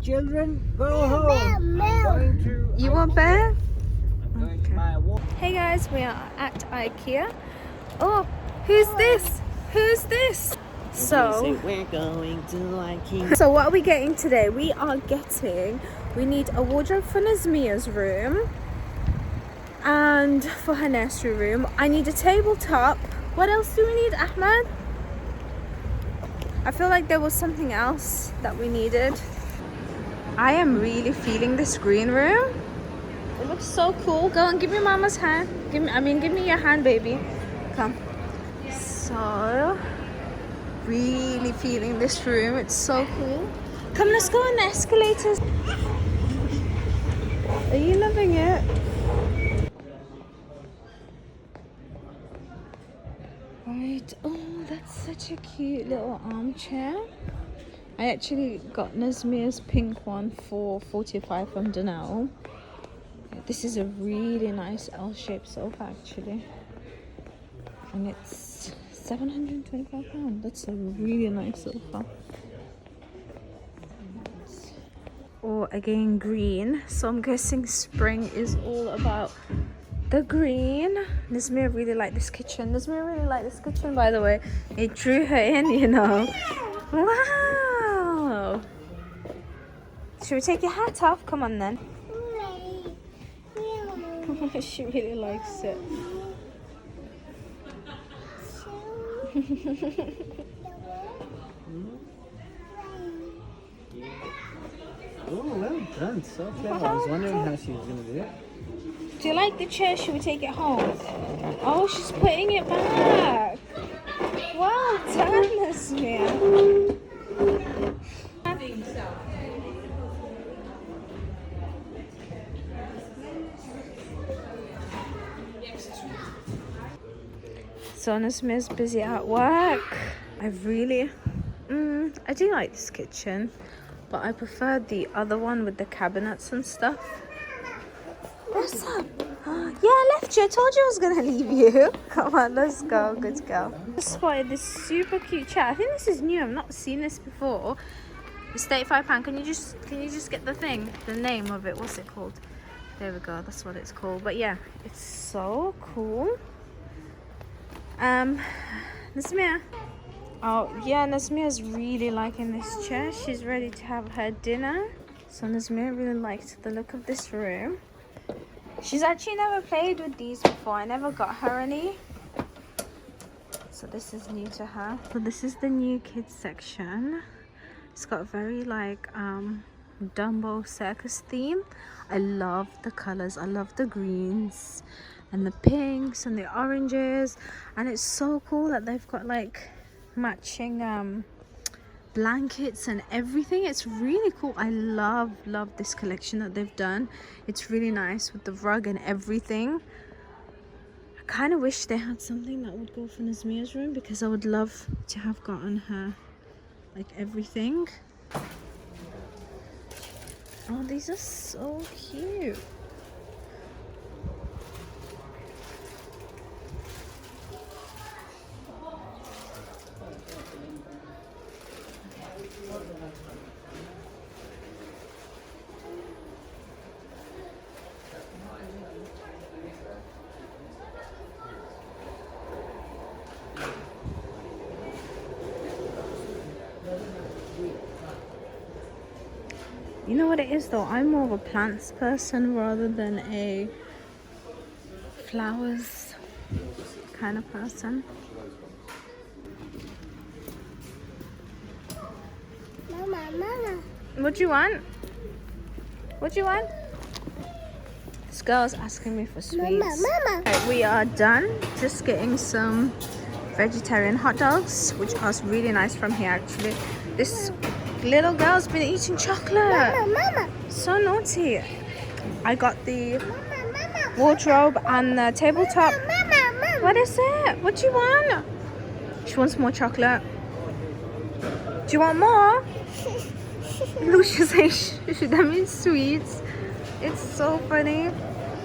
children, go home. You want bear? I'm going to buy a walk. Hey guys, we are at Ikea. Oh, who's this? Who's this? So we're going to Ikea. So what are we getting today? We need a wardrobe for Nazmia's room and for her nursery room. I need a tabletop. What else do we need, Ahmed? I feel like there was something else that we needed. I am really feeling this green room. It looks so cool. Go and give me mama's hand. Give me your hand, baby. Come. So really feeling this room. It's so cool. Come, let's go on the escalators. Are you loving it? Right. Oh, that's such a cute little armchair. I actually got Nazmia's pink one for £45 from Danelle. This is a really nice L-shaped sofa actually. And it's £725. That's a really nice sofa. Or again green. So I'm guessing spring is all about the green. Nazmia really liked this kitchen. By the way. It drew her in, you know. Wow. Should we take your hat off? Come on then. She really likes it. Oh, well done. So clever. I was wondering how she was going to do it. Do you like the chair? Should we take it home? Oh, she's putting it back. Well done, Nazmia. So Nazmia's busy at work. I do like this kitchen, but I prefer the other one with the cabinets and stuff. What's up? Yeah, I left you. I told you I was gonna leave you. Come on, let's go. Good girl. I spotted this super cute chair. I think this is new. I've not seen this before. It's £35. Can you just get the name of it? What's it called? There we go. That's what it's called. But yeah, it's so cool. Nazmia. Oh yeah, Nazmia's really liking this chair. She's ready to have her dinner. So Nazmia really liked the look of this room. She's actually never played with these before. I never got her any. So this is new to her. So this is the new kids section. It's got a very like Dumbo circus theme. I love the colors. I love the greens and the pinks and the oranges. And it's so cool that they've got like matching blankets and everything. It's really cool. I love this collection that they've done. It's really nice with the rug and everything. I kind of wish they had something that would go for Nazmia's room, because I would love to have gotten her like everything. Oh, these are so cute. You know what it is though? I'm more of a plants person rather than a flowers kind of person. Mama. What do you want? What do you want? This girl's asking me for sweets. Mama. Right, we are done. Just getting some vegetarian hot dogs, which are really nice from here actually. This little girl's been eating chocolate. Mama. So naughty. I got the wardrobe and the tabletop. Mama. What is it? What do you want? She wants more chocolate. Do you want more? Look, she's saying that means sweets. It's so funny.